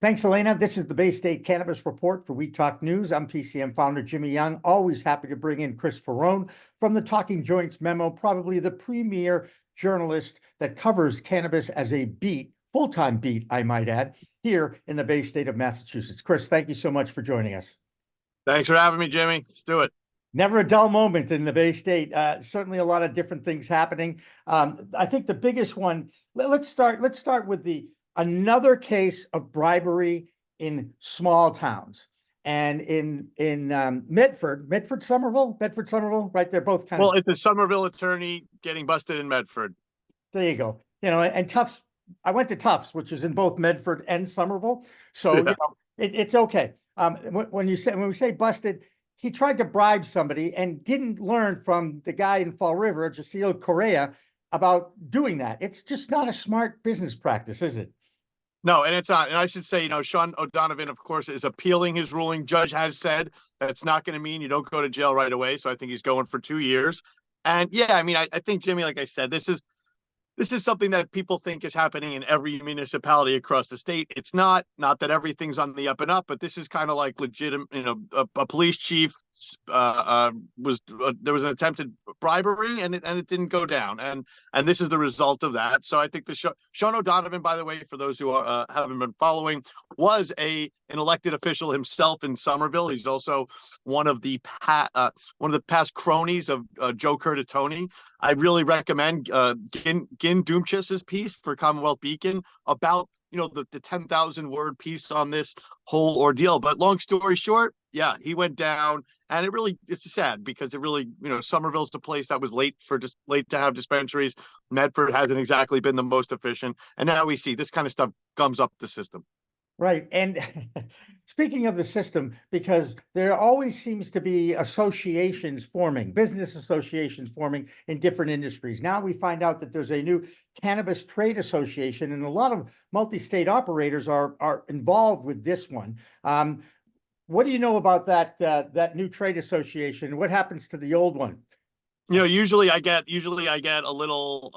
Thanks, Elena. This is the Bay State Cannabis Report for We Talk News. I'm PCM founder Jimmy Young. Always happy to bring in Chris Farone from the Talking Joints Memo, probably the premier journalist that covers cannabis as a beat, full-time beat, I might add, here in the Bay State of Massachusetts. Chris, thank you so much for joining us. Thanks for having me, Jimmy. Let's do it. Never a dull moment in the Bay State. Certainly a lot of different things happening. I think the biggest one, let's start with another case of bribery in small towns. And in Medford, Somerville, right? They're both kind of. Well, it's a Somerville attorney getting busted in Medford. There you go. You know, and Tufts, I went to Tufts, which is in both Medford and Somerville. So, yeah. You know, it's okay. When we say busted, he tried to bribe somebody and didn't learn from the guy in Fall River, Jasil Correa, about doing that. It's just not a smart business practice, is it? No, and it's not. And I should say, you know, Sean O'Donovan, of course, is appealing his ruling. Judge has said that's not going to mean you don't go to jail right away. So I think he's going for 2 years. And yeah, I mean, I think, Jimmy, like I said, this is something that people think is happening in every municipality across the state. It's not that everything's on the up and up, but this is kind of like legitimate, you know, a police chief there was an attempted bribery and it didn't go down. And this is the result of that. So I think Sean O'Donovan, by the way, for those who haven't been following, was an elected official himself in Somerville. He's also one of the past cronies of Joe Curtatone. I really recommend Gin Doomchus's piece for Commonwealth Beacon about, you know, the 10,000 word piece on this whole ordeal. But long story short, yeah, he went down, and it's sad because it really, you know, Somerville's the place that was late to have dispensaries. Medford hasn't exactly been the most efficient, and now we see this kind of stuff gums up the system. Right. And speaking of the system, because there always seems to be business associations forming in different industries. Now we find out that there's a new cannabis trade association, and a lot of multi-state operators are involved with this one. What do you know about that new trade association? What happens to the old one? You know, usually I get a little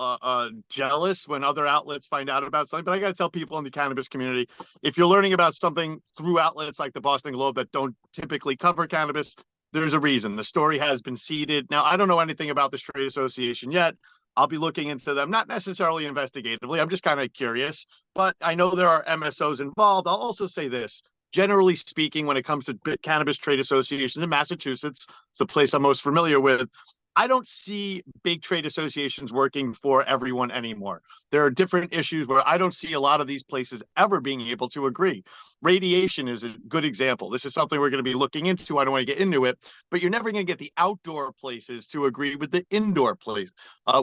jealous when other outlets find out about something, but I got to tell people in the cannabis community, if you're learning about something through outlets like the Boston Globe that don't typically cover cannabis, there's a reason. The story has been seeded. Now, I don't know anything about this trade association yet. I'll be looking into them, not necessarily investigatively. I'm just kind of curious, but I know there are MSOs involved. I'll also say this. Generally speaking, when it comes to cannabis trade associations in Massachusetts, it's the place I'm most familiar with, I don't see big trade associations working for everyone anymore. There are different issues where I don't see a lot of these places ever being able to agree. Radiation is a good example. This is something we're going to be looking into. I don't want to get into it, but you're never going to get the outdoor places to agree with the indoor place,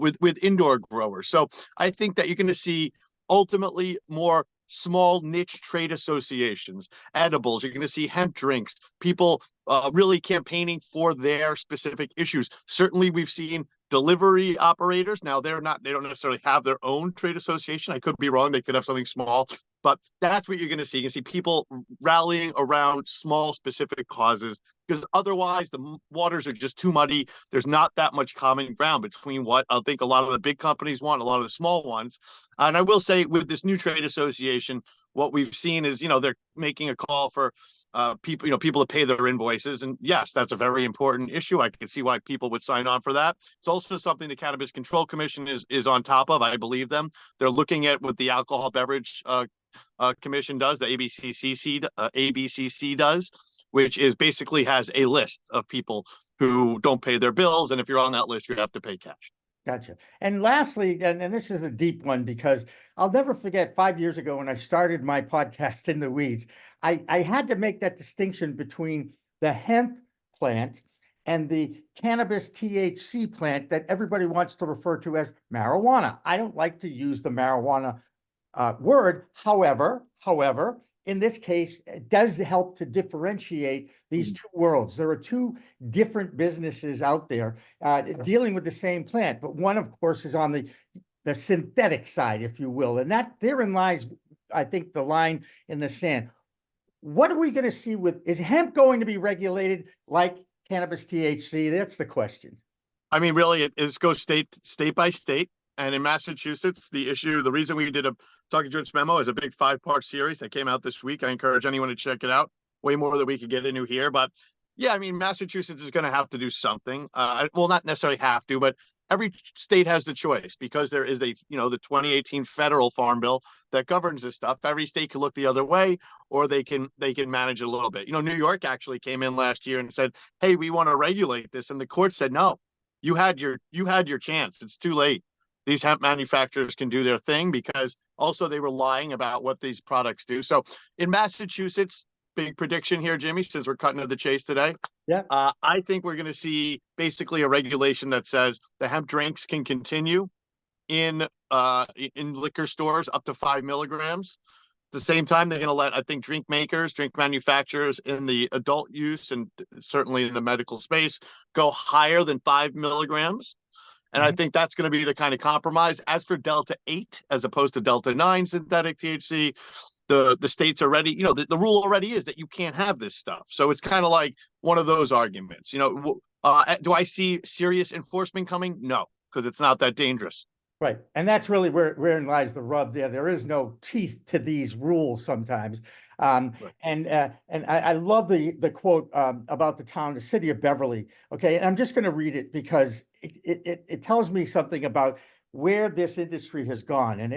with indoor growers. So I think that you're going to see ultimately more small niche trade associations, edibles. You're going to see hemp drinks, people really campaigning for their specific issues. Certainly we've seen delivery operators. Now they don't necessarily have their own trade association. I could be wrong. They could have something small, but that's what you're going to see. You can see people rallying around small specific causes, because otherwise the waters are just too muddy. There's not that much common ground between what I think a lot of the big companies want, a lot of the small ones. And I will say with this new trade association, what we've seen is, you know, they're making a call for people to pay their invoices. And yes, that's a very important issue. I can see why people would sign on for that. It's also something the Cannabis Control Commission is on top of. I believe them. They're looking at what the Alcohol Beverage Commission does, the ABCC does, which is basically has a list of people who don't pay their bills. And if you're on that list, you have to pay cash. Gotcha. And lastly, and this is a deep one, because I'll never forget 5 years ago when I started my podcast In the Weeds, I had to make that distinction between the hemp plant and the cannabis THC plant that everybody wants to refer to as marijuana. I don't like to use the marijuana word. However, in this case, it does help to differentiate these two worlds. There are two different businesses out there dealing with the same plant, but one, of course, is on the synthetic side, if you will. And that therein lies, I think, the line in the sand. What are we going to see is hemp going to be regulated like cannabis THC? That's the question. I mean, really, it goes state by state. And in Massachusetts, the reason we did a Talking Joints Memo is a big 5-part series that came out this week. I encourage anyone to check it out. Way more than we could get into here. But yeah, I mean, Massachusetts is going to have to do something. Well, not necessarily have to, but every state has the choice because there is the 2018 federal farm bill that governs this stuff. Every state can look the other way, or they can manage it a little bit. New York actually came in last year and said, "Hey, we want to regulate this," and the court said, "No, you had your chance. It's too late. These hemp manufacturers can do their thing," because also they were lying about what these products do. So in Massachusetts, big prediction here, Jimmy, since we're cutting to the chase today. Yeah. I think we're going to see basically a regulation that says the hemp drinks can continue in liquor stores up to 5 milligrams. At the same time, they're going to let, I think, drink manufacturers in the adult use and certainly in the medical space go higher than 5 milligrams. And I think that's going to be the kind of compromise. As for Delta 8, as opposed to Delta 9 synthetic THC, the states already, the rule already is that you can't have this stuff. So it's kind of like one of those arguments. Do I see serious enforcement coming? No, because it's not that dangerous. Right. And that's really wherein lies the rub there. There is no teeth to these rules sometimes. Right. And I love the quote about the city of Beverly. Okay. And I'm just going to read it because it tells me something about where this industry has gone. And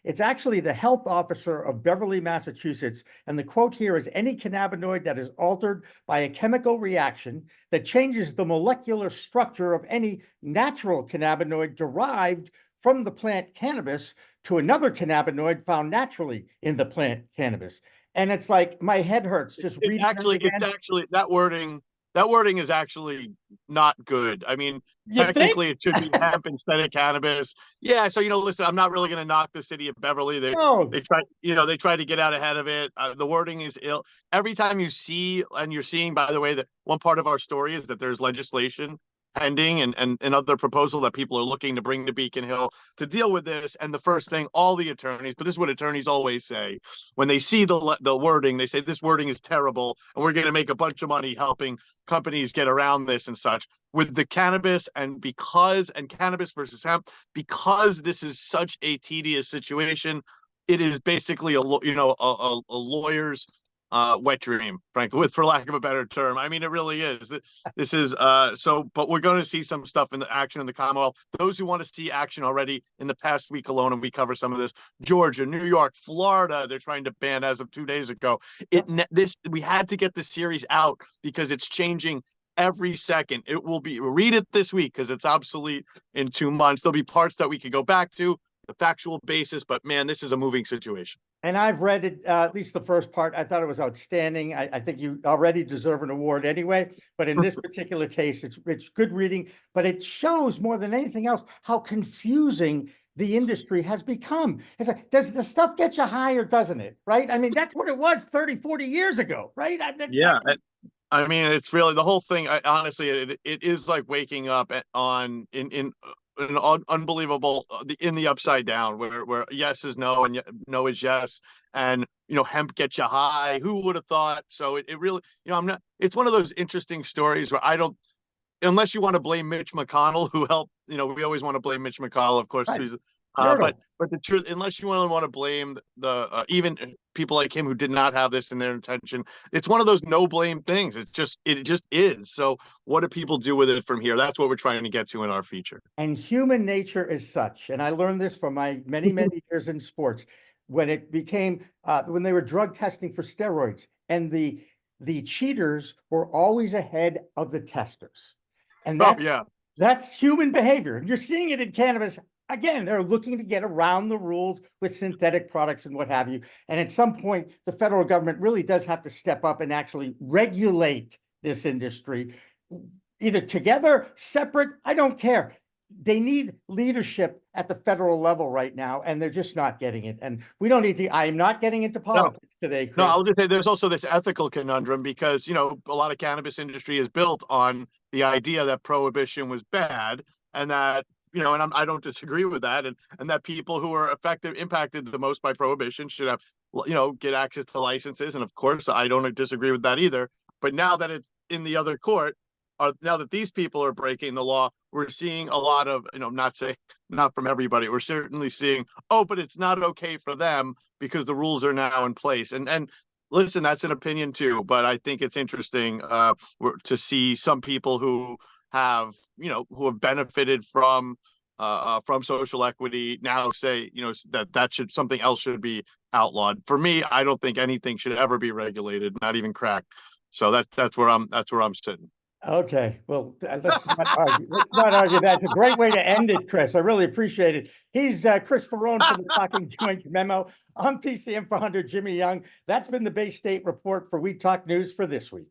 it's actually the health officer of Beverly, Massachusetts. And the quote here is, "Any cannabinoid that is altered by a chemical reaction that changes the molecular structure of any natural cannabinoid derived from the plant cannabis to another cannabinoid found naturally in the plant cannabis." And it's like, my head hurts just reading it's actually that wording is actually not good. I mean, technically it should be hemp instead of cannabis. Yeah. So, listen, I'm not really going to knock the city of Beverly. They try to get out ahead of it. The wording is ill. Every time you see, and you're seeing, by the way, that one part of our story is that there's legislation pending and other proposal that people are looking to bring to Beacon Hill to deal with this. And the first thing, all the attorneys, but this is what attorneys always say, when they see the wording, they say this wording is terrible and we're going to make a bunch of money helping companies get around this and such. With the cannabis and cannabis versus hemp, because this is such a tedious situation, it is basically a lawyer's wet dream, frankly, for lack of a better term. I mean, it really is. This is but we're going to see some stuff in the action in the Commonwealth. Those who want to see action already in the past week alone, and we cover some of this, Georgia, New York, Florida, they're trying to ban as of 2 days ago. We had to get this series out because it's changing every second. Read it this week because it's obsolete in 2 months. There'll be parts that we could go back to, the factual basis, but man, this is a moving situation. And I've read it, at least the first part. I thought it was outstanding. I think you already deserve an award anyway. But in this particular case, it's good reading. But it shows more than anything else how confusing the industry has become. It's like, does the stuff get you high or doesn't it? Right? I mean, that's what it was 30, 40 years ago, right? I mean, it's really the whole thing. Honestly, it is like waking up in an unbelievable in the upside down where yes is no and no is yes, and hemp gets you high. Who would have thought? So it really, it's one of those interesting stories where I don't, unless you want to blame Mitch McConnell, who helped, we always want to blame Mitch McConnell, of course, right. But the truth, unless you want to blame the even people like him who did not have this in their intention, it's one of those no blame things. It just is. So what do people do with it from here? That's what we're trying to get to in our feature. And human nature is such, and I learned this from my many years in sports, when it became when they were drug testing for steroids, and the cheaters were always ahead of the testers, and that's human behavior. And you're seeing it in cannabis. Again, they're looking to get around the rules with synthetic products and what have you. And at some point, the federal government really does have to step up and actually regulate this industry, either together, separate. I don't care. They need leadership at the federal level right now, and they're just not getting it. And we don't need to. I am not getting into politics today, Chris. No, I'll just say there's also this ethical conundrum because, a lot of cannabis industry is built on the idea that prohibition was bad, and that and I don't disagree with that, and that people who are impacted the most by prohibition should have, get access to licenses, and of course I don't disagree with that either. But now that it's in the other court, now that these people are breaking the law, we're seeing a lot of, not from everybody, we're certainly seeing, oh, but it's not okay for them because the rules are now in place. And listen, that's an opinion too, but I think it's interesting to see some people who have, who have benefited from social equity now say, that something else should be outlawed. For me, I don't think anything should ever be regulated, not even crack. So that's where I'm sitting. Okay, well, let's not argue. Let's not argue. That's a great way to end it, Chris. I really appreciate it. He's Chris Farone from the Talking Joints Memo. I'm PCM 400 Jimmy Young. That's been the Bay State Report for We Talk News for this week.